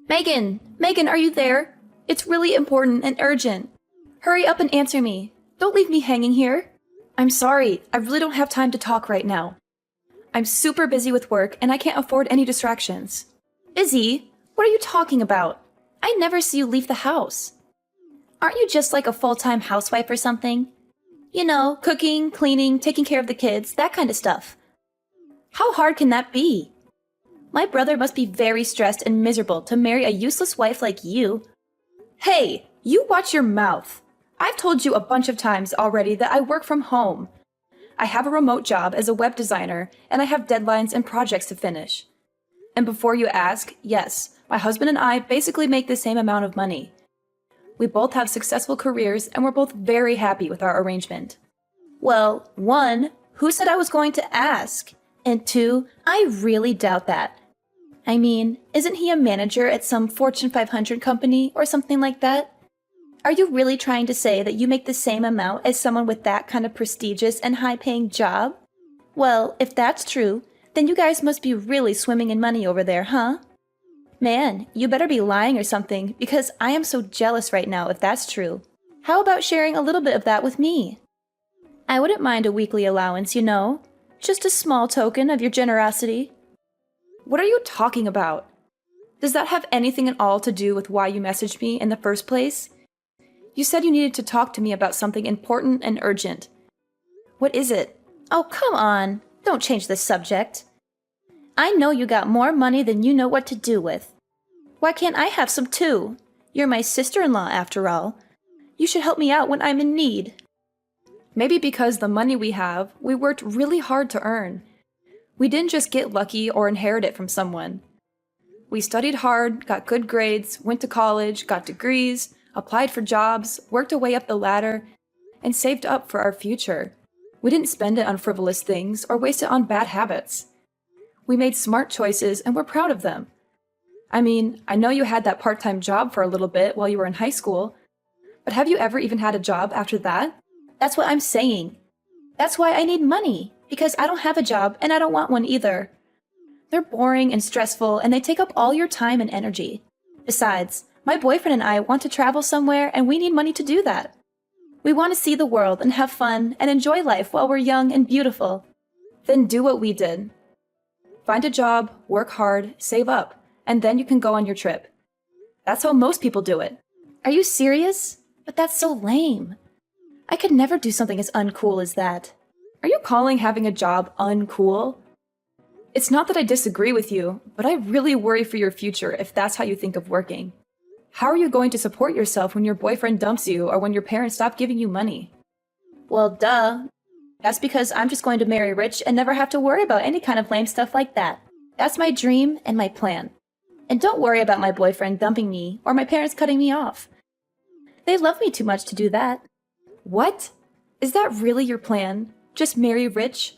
Megan! Megan, are you there? It's really important and urgent. Hurry up and answer me. Don't leave me hanging here. I'm sorry, I really don't have time to talk right now. I'm super busy with work and I can't afford any distractions. Busy? What are you talking about? I never see you leave the house. Aren't you just like a full-time housewife or something? You know, cooking, cleaning, taking care of the kids, that kind of stuff. How hard can that be? My brother must be very stressed and miserable to marry a useless wife like you. Hey, you watch your mouth. I've told you a bunch of times already that I work from home. I have a remote job as a web designer, and I have deadlines and projects to finish. And before you ask, yes, my husband and I basically make the same amount of money. We both have successful careers, and we're both very happy with our arrangement. Well, 1, who said I was going to ask? And 2, I really doubt that. I mean, isn't he a manager at some Fortune 500 company or something like that? Are you really trying to say that you make the same amount as someone with that kind of prestigious and high-paying job? Well, if that's true, then you guys must be really swimming in money over there, huh? Man, you better be lying or something, because I am so jealous right now if that's true. How about sharing a little bit of that with me? I wouldn't mind a weekly allowance, you know. Just a small token of your generosity. What are you talking about? Does that have anything at all to do with why you messaged me in the first place? You said you needed to talk to me about something important and urgent. What is it? Oh, come on. Don't change the subject. I know you got more money than you know what to do with. Why can't I have some too? You're my sister-in-law after all. You should help me out when I'm in need. Maybe because the money we have, we worked really hard to earn. We didn't just get lucky or inherit it from someone. We studied hard, got good grades, went to college, got degrees, applied for jobs, worked our way up the ladder, and saved up for our future. We didn't spend it on frivolous things or waste it on bad habits. We made smart choices and we're proud of them. I mean, I know you had that part-time job for a little bit while you were in high school, but have you ever even had a job after that? That's what I'm saying. That's why I need money, because I don't have a job and I don't want one either. They're boring and stressful and they take up all your time and energy. Besides, my boyfriend and I want to travel somewhere and we need money to do that. We want to see the world and have fun and enjoy life while we're young and beautiful. Then do what we did. Find a job, work hard, save up, and then you can go on your trip. That's how most people do it. Are you serious? But that's so lame. I could never do something as uncool as that. Are you calling having a job uncool? It's not that I disagree with you, but I really worry for your future if that's how you think of working. How are you going to support yourself when your boyfriend dumps you or when your parents stop giving you money? Well, duh. That's because I'm just going to marry rich and never have to worry about any kind of lame stuff like that. That's my dream and my plan. And don't worry about my boyfriend dumping me or my parents cutting me off. They love me too much to do that. What? Is that really your plan? Just marry rich?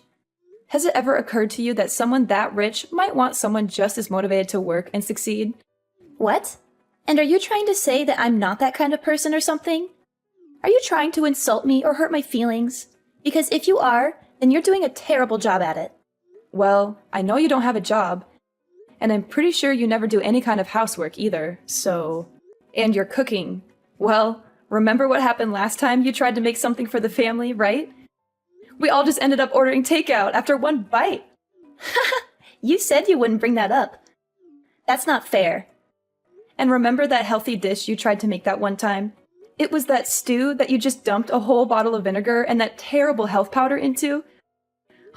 Has it ever occurred to you that someone that rich might want someone just as motivated to work and succeed? What? And are you trying to say that I'm not that kind of person or something? Are you trying to insult me or hurt my feelings? Because if you are, then you're doing a terrible job at it. Well, I know you don't have a job, and I'm pretty sure you never do any kind of housework either, so... And you're cooking. Well, remember what happened last time you tried to make something for the family, right? We all just ended up ordering takeout after one bite. You said you wouldn't bring that up. That's not fair. And remember that healthy dish you tried to make that one time? It was that stew that you just dumped a whole bottle of vinegar and that terrible health powder into?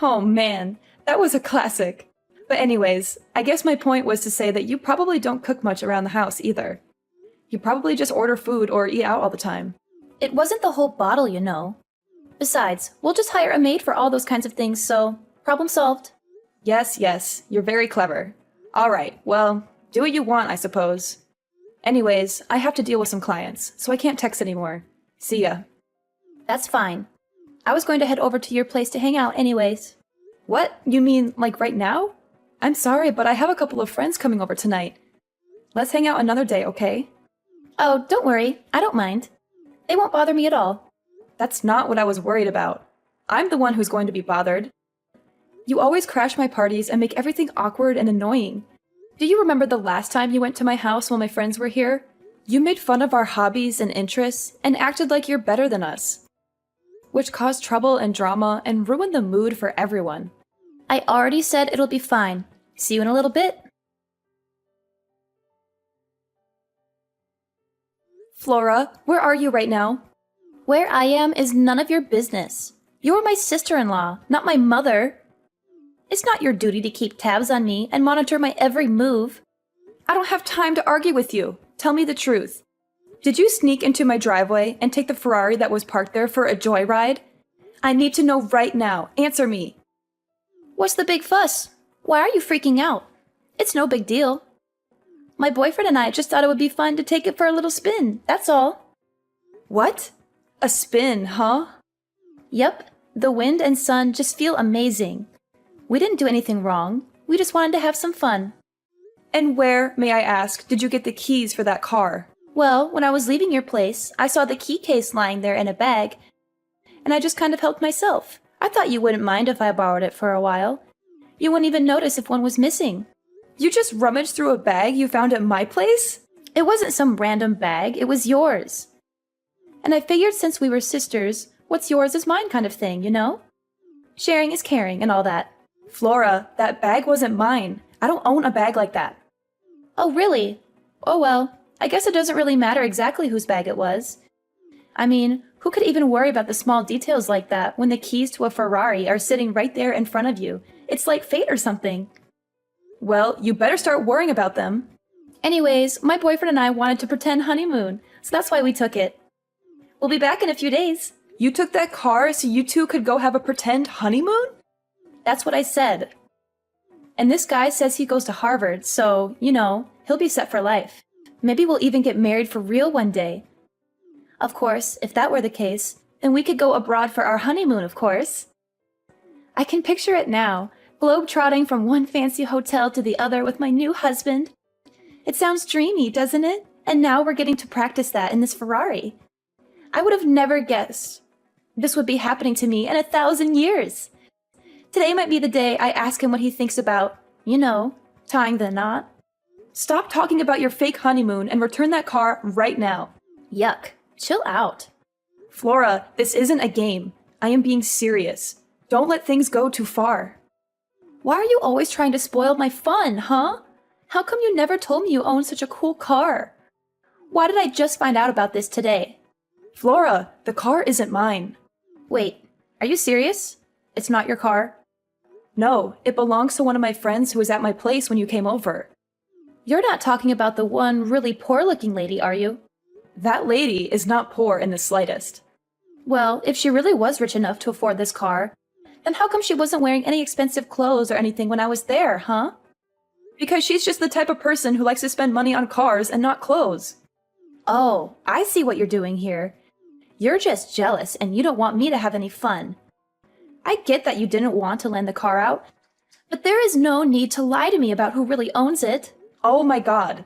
Oh man, that was a classic. But anyways, I guess my point was to say that you probably don't cook much around the house either. You probably just order food or eat out all the time. It wasn't the whole bottle, you know. Besides, we'll just hire a maid for all those kinds of things, so problem solved. Yes, you're very clever. Alright, well, do what you want, I suppose. Anyways, I have to deal with some clients, so I can't text anymore. See ya. That's fine. I was going to head over to your place to hang out anyways. What? You mean, like right now? I'm sorry, but I have a couple of friends coming over tonight. Let's hang out another day, okay? Oh, don't worry. I don't mind. They won't bother me at all. That's not what I was worried about. I'm the one who's going to be bothered. You always crash my parties and make everything awkward and annoying. Do you remember the last time you went to my house while my friends were here? You made fun of our hobbies and interests and acted like you're better than us, which caused trouble and drama and ruined the mood for everyone. I already said it'll be fine. See you in a little bit. Flora, where are you right now? Where I am is none of your business. You're my sister-in-law, not my mother. It's not your duty to keep tabs on me and monitor my every move. I don't have time to argue with you. Tell me the truth. Did you sneak into my driveway and take the Ferrari that was parked there for a joyride? I need to know right now. Answer me. What's the big fuss? Why are you freaking out? It's no big deal. My boyfriend and I just thought it would be fun to take it for a little spin, that's all. What? A spin, huh? Yep, the wind and sun just feel amazing. We didn't do anything wrong. We just wanted to have some fun. And where, may I ask, did you get the keys for that car? Well, when I was leaving your place, I saw the key case lying there in a bag, and I just kind of helped myself. I thought you wouldn't mind if I borrowed it for a while. You wouldn't even notice if one was missing. You just rummaged through a bag you found at my place? It wasn't some random bag, it was yours. And I figured since we were sisters, what's yours is mine kind of thing, you know? Sharing is caring and all that. Flora, that bag wasn't mine. I don't own a bag like that. Oh, really? Oh well, I guess it doesn't really matter exactly whose bag it was. I mean, who could even worry about the small details like that when the keys to a Ferrari are sitting right there in front of you? It's like fate or something. Well, you better start worrying about them. Anyways, my boyfriend and I wanted to pretend honeymoon, so that's why we took it. We'll be back in a few days. You took that car so you two could go have a pretend honeymoon? That's what I said. And this guy says he goes to Harvard, so, you know, he'll be set for life. Maybe we'll even get married for real one day. Of course, if that were the case, then we could go abroad for our honeymoon, of course. I can picture it now, globe-trotting from one fancy hotel to the other with my new husband. It sounds dreamy, doesn't it? And now we're getting to practice that in this Ferrari. I would have never guessed this would be happening to me in 1,000 years. Today might be the day I ask him what he thinks about, you know, tying the knot. Stop talking about your fake honeymoon and return that car right now. Yuck. Chill out. Flora, this isn't a game. I am being serious. Don't let things go too far. Why are you always trying to spoil my fun, huh? How come you never told me you own such a cool car? Why did I just find out about this today? Flora, the car isn't mine. Wait, are you serious? It's not your car? No, it belongs to one of my friends who was at my place when you came over. You're not talking about the one really poor-looking lady, are you? That lady is not poor in the slightest. Well, if she really was rich enough to afford this car, then how come she wasn't wearing any expensive clothes or anything when I was there, huh? Because she's just the type of person who likes to spend money on cars and not clothes. Oh, I see what you're doing here. You're just jealous and you don't want me to have any fun. I get that you didn't want to lend the car out, but there is no need to lie to me about who really owns it. Oh my god.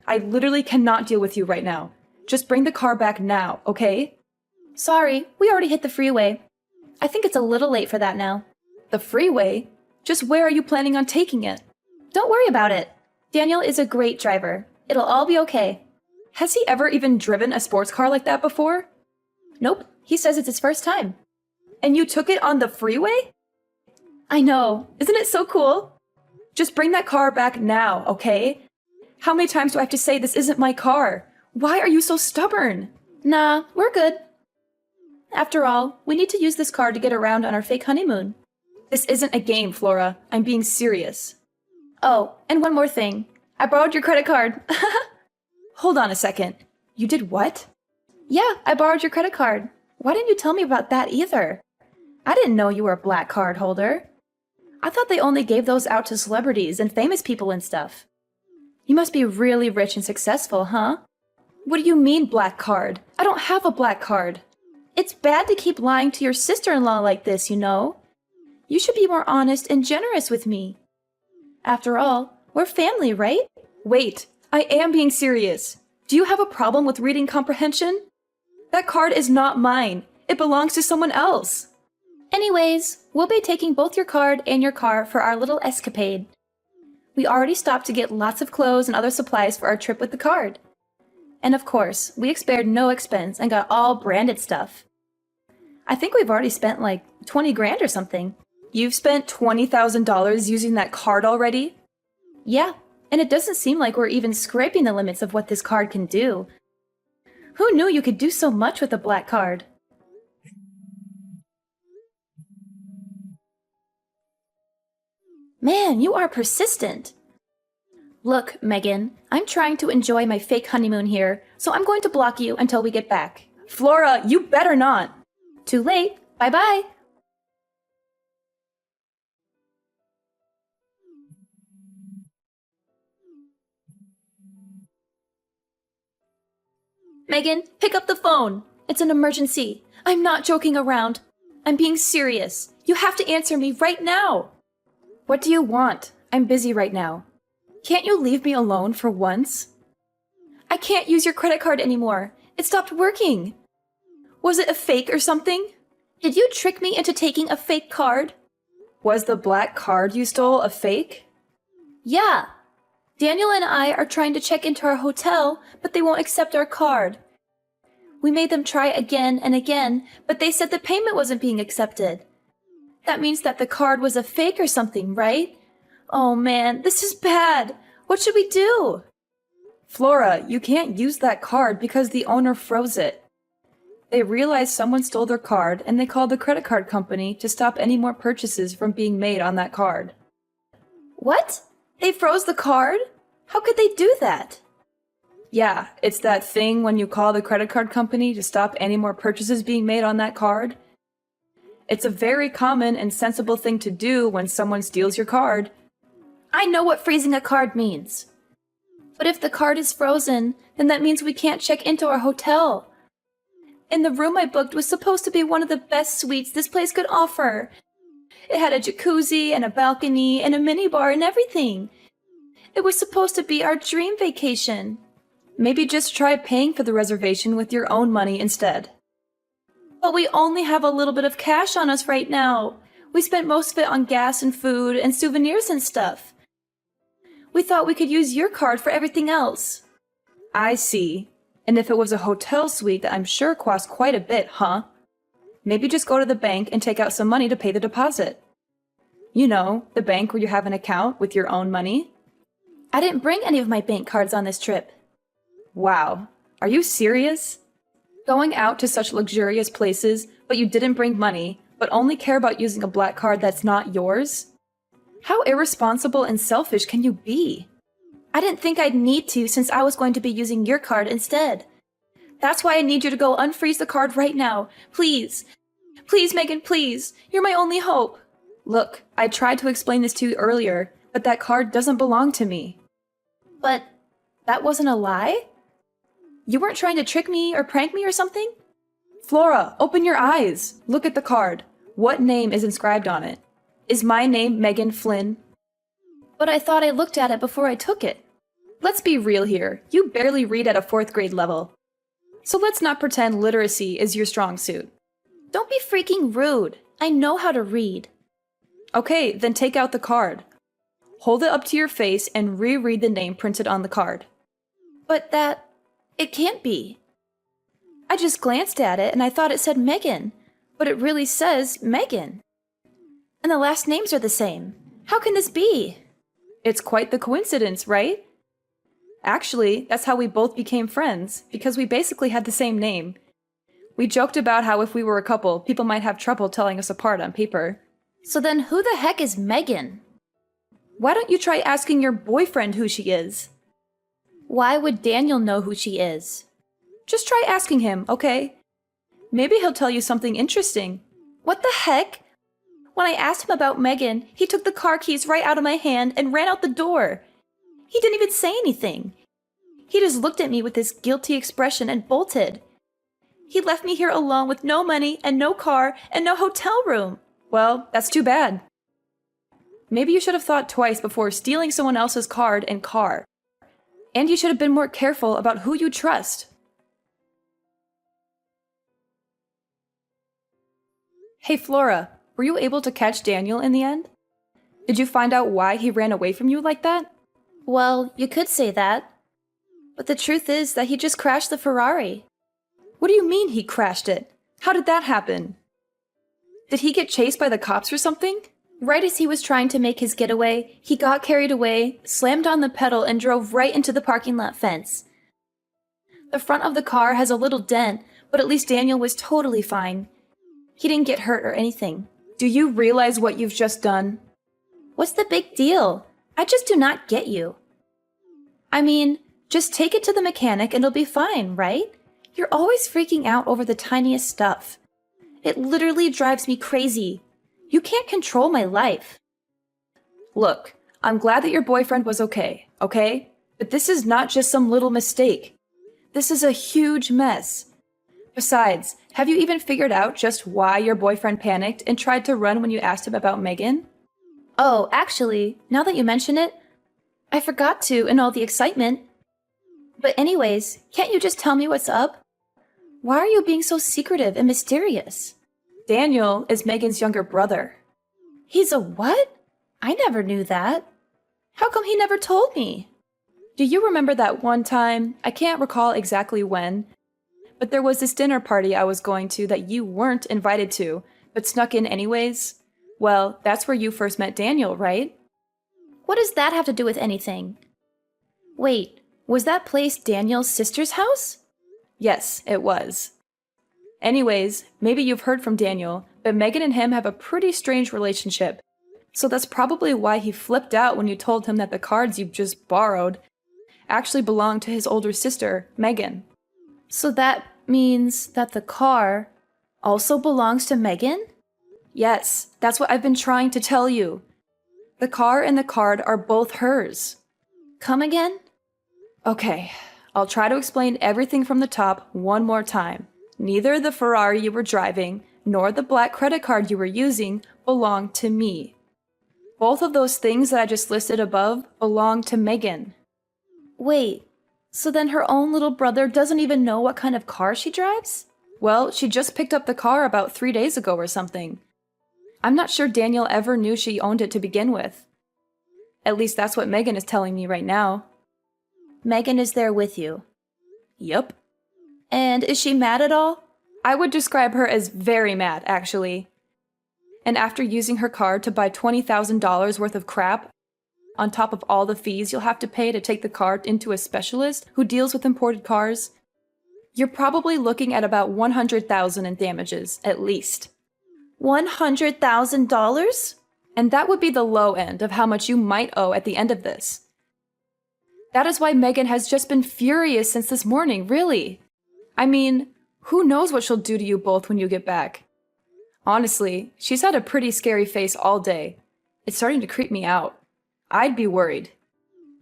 I literally cannot deal with you right now. Just bring the car back now, okay? Sorry, we already hit the freeway. I think it's a little late for that now. The freeway? Just where are you planning on taking it? Don't worry about it. Daniel is a great driver. It'll all be okay. Has he ever even driven a sports car like that before? Nope, he says it's his first time. And you took it on the freeway? I know, isn't it so cool? Just bring that car back now, okay? How many times do I have to say this isn't my car? Why are you so stubborn? Nah, we're good. After all, we need to use this car to get around on our fake honeymoon. This isn't a game, Flora. I'm being serious. Oh, and one more thing. I borrowed your credit card. Hold on a second. You did what? Yeah, I borrowed your credit card. Why didn't you tell me about that either? I didn't know you were a black card holder. I thought they only gave those out to celebrities and famous people and stuff. You must be really rich and successful, huh? What do you mean, black card? I don't have a black card. It's bad to keep lying to your sister-in-law like this, you know? You should be more honest and generous with me. After all, we're family, right? Wait, I am being serious. Do you have a problem with reading comprehension? That card is not mine. It belongs to someone else. Anyways, we'll be taking both your card and your car for our little escapade. We already stopped to get lots of clothes and other supplies for our trip with the card. And of course, we spared no expense and got all branded stuff. I think we've already spent like 20 grand or something. You've spent $20,000 using that card already? Yeah, and it doesn't seem like we're even scraping the limits of what this card can do. Who knew you could do so much with a black card? Man, you are persistent. Look, Megan, I'm trying to enjoy my fake honeymoon here, so I'm going to block you until we get back. Flora, you better not! Too late. Bye-bye. Megan, pick up the phone. It's an emergency. I'm not joking around. I'm being serious. You have to answer me right now. What do you want? I'm busy right now. Can't you leave me alone for once? I can't use your credit card anymore. It stopped working. Was it a fake or something? Did you trick me into taking a fake card? Was the black card you stole a fake? Yeah. Daniel and I are trying to check into our hotel, but they won't accept our card. We made them try again and again, but they said the payment wasn't being accepted. That means that the card was a fake or something, right? Oh man, this is bad. What should we do? Flora, you can't use that card because the owner froze it. They realized someone stole their card and they called the credit card company to stop any more purchases from being made on that card. What? They froze the card? How could they do that? Yeah, it's that thing when you call the credit card company to stop any more purchases being made on that card. It's a very common and sensible thing to do when someone steals your card. I know what freezing a card means. But if the card is frozen, then that means we can't check into our hotel. And the room I booked was supposed to be one of the best suites this place could offer. It had a jacuzzi and a balcony and a minibar and everything. It was supposed to be our dream vacation. Maybe just try paying for the reservation with your own money instead. But we only have a little bit of cash on us right now. We spent most of it on gas and food and souvenirs and stuff. We thought we could use your card for everything else. I see. And if it was a hotel suite that I'm sure cost quite a bit, huh? Maybe just go to the bank and take out some money to pay the deposit. You know, the bank where you have an account with your own money. I didn't bring any of my bank cards on this trip. Wow, are you serious? Going out to such luxurious places, but you didn't bring money, but only care about using a black card that's not yours? How irresponsible and selfish can you be? I didn't think I'd need to since I was going to be using your card instead. That's why I need you to go unfreeze the card right now. Please. Please, Megan, please. You're my only hope. Look, I tried to explain this to you earlier, but that card doesn't belong to me. But that wasn't a lie? You weren't trying to trick me or prank me or something? Flora, open your eyes. Look at the card. What name is inscribed on it? Is my name Megan Flynn? But I thought I looked at it before I took it. Let's be real here. You barely read at a 4th grade level. So let's not pretend literacy is your strong suit. Don't be freaking rude. I know how to read. Okay, then take out the card. Hold it up to your face and reread the name printed on the card. But it can't be. I just glanced at it and I thought it said Megan, but it really says Megan. And the last names are the same. How can this be? It's quite the coincidence, right? Actually, that's how we both became friends, because we basically had the same name. We joked about how if we were a couple, people might have trouble telling us apart on paper. So then who the heck is Megan? Why don't you try asking your boyfriend who she is? Why would Daniel know who she is? Just try asking him, okay? Maybe he'll tell you something interesting. What the heck? When I asked him about Megan, he took the car keys right out of my hand and ran out the door. He didn't even say anything. He just looked at me with this guilty expression and bolted. He left me here alone with no money and no car and no hotel room. Well, that's too bad. Maybe you should have thought twice before stealing someone else's card and car. And you should have been more careful about who you trust. Hey Flora, were you able to catch Daniel in the end? Did you find out why he ran away from you like that? Well, you could say that. But the truth is that he just crashed the Ferrari. What do you mean he crashed it? How did that happen? Did he get chased by the cops or something? Right as he was trying to make his getaway, he got carried away, slammed on the pedal, and drove right into the parking lot fence. The front of the car has a little dent, but at least Daniel was totally fine. He didn't get hurt or anything. Do you realize what you've just done? What's the big deal? I just do not get you. I mean, just take it to the mechanic and it'll be fine, right? You're always freaking out over the tiniest stuff. It literally drives me crazy. You can't control my life. Look, I'm glad that your boyfriend was okay? But this is not just some little mistake. This is a huge mess. Besides, have you even figured out just why your boyfriend panicked and tried to run when you asked him about Megan? Oh, actually, now that you mention it, I forgot to in all the excitement. But anyways, can't you just tell me what's up? Why are you being so secretive and mysterious? Daniel is Megan's younger brother. He's a what? I never knew that. How come he never told me? Do you remember that one time, I can't recall exactly when, but there was this dinner party I was going to that you weren't invited to, but snuck in anyways? Well, that's where you first met Daniel, right? What does that have to do with anything? Wait, was that place Daniel's sister's house? Yes, it was. Anyways, maybe you've heard from Daniel, but Megan and him have a pretty strange relationship. So that's probably why he flipped out when you told him that the cards you just borrowed actually belonged to his older sister, Megan. So that means that the car also belongs to Megan? Yes, that's what I've been trying to tell you. The car and the card are both hers. Come again? Okay, I'll try to explain everything from the top one more time. Neither the Ferrari you were driving nor the black credit card you were using belong to me. Both of those things that I just listed above belong to Megan. Wait, so then her own little brother doesn't even know what kind of car she drives? Well, she just picked up the car about 3 days ago or something. I'm not sure Daniel ever knew she owned it to begin with. At least that's what Megan is telling me right now. Megan is there with you? Yup. And is she mad at all? I would describe her as very mad, actually. And after using her card to buy $20,000 worth of crap, on top of all the fees you'll have to pay to take the car into a specialist who deals with imported cars, you're probably looking at about $100,000 in damages, at least. $100,000? And that would be the low end of how much you might owe at the end of this. That is why Megan has just been furious since this morning, really. I mean, who knows what she'll do to you both when you get back. Honestly, she's had a pretty scary face all day. It's starting to creep me out. I'd be worried.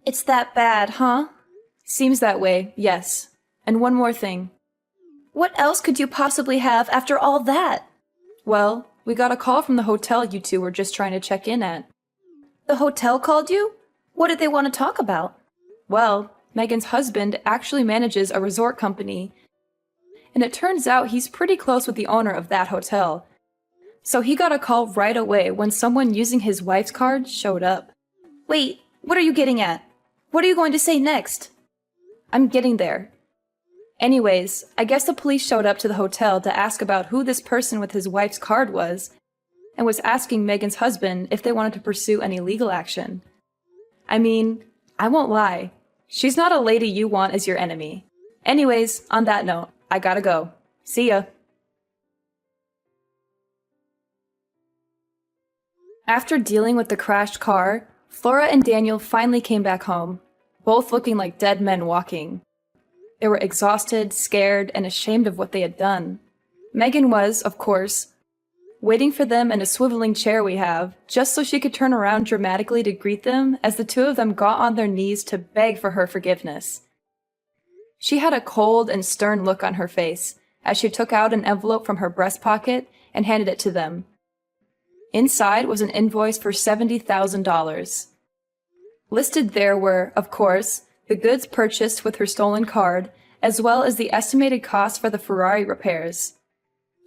It's that bad, huh? Seems that way, yes. And one more thing. What else could you possibly have after all that? Well, we got a call from the hotel you two were just trying to check in at. The hotel called you? What did they want to talk about? Well, Megan's husband actually manages a resort company, and it turns out he's pretty close with the owner of that hotel. So he got a call right away when someone using his wife's card showed up. Wait, what are you getting at? What are you going to say next? I'm getting there. Anyways, I guess the police showed up to the hotel to ask about who this person with his wife's card was, and was asking Megan's husband if they wanted to pursue any legal action. I mean, I won't lie. She's not a lady you want as your enemy. Anyways, on that note, I gotta go. See ya. After dealing with the crashed car, Flora and Daniel finally came back home, both looking like dead men walking. They were exhausted, scared, and ashamed of what they had done. Megan was, of course, waiting for them in a swiveling chair we have, just so she could turn around dramatically to greet them as the two of them got on their knees to beg for her forgiveness. She had a cold and stern look on her face as she took out an envelope from her breast pocket and handed it to them. Inside was an invoice for $70,000. Listed there were, of course, the goods purchased with her stolen card, as well as the estimated cost for the Ferrari repairs.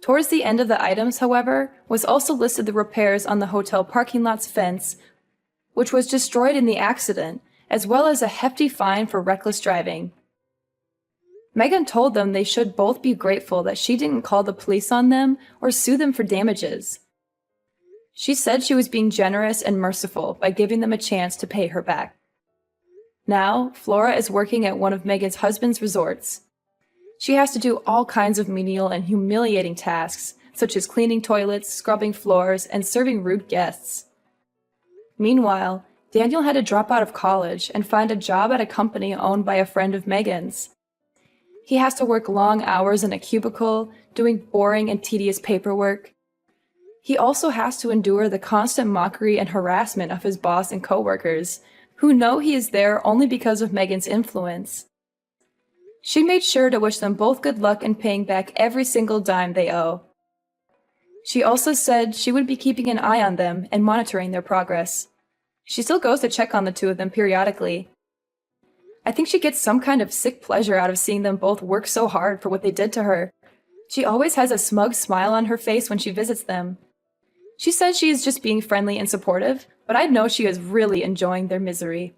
Towards the end of the items, however, was also listed the repairs on the hotel parking lot's fence, which was destroyed in the accident, as well as a hefty fine for reckless driving. Megan told them they should both be grateful that she didn't call the police on them or sue them for damages. She said she was being generous and merciful by giving them a chance to pay her back. Now, Flora is working at one of Megan's husband's resorts. She has to do all kinds of menial and humiliating tasks, such as cleaning toilets, scrubbing floors, and serving rude guests. Meanwhile, Daniel had to drop out of college and find a job at a company owned by a friend of Megan's. He has to work long hours in a cubicle, doing boring and tedious paperwork. He also has to endure the constant mockery and harassment of his boss and coworkers, who know he is there only because of Megan's influence. She made sure to wish them both good luck in paying back every single dime they owe. She also said she would be keeping an eye on them and monitoring their progress. She still goes to check on the two of them periodically. I think she gets some kind of sick pleasure out of seeing them both work so hard for what they did to her. She always has a smug smile on her face when she visits them. She says she is just being friendly and supportive, but I know she is really enjoying their misery.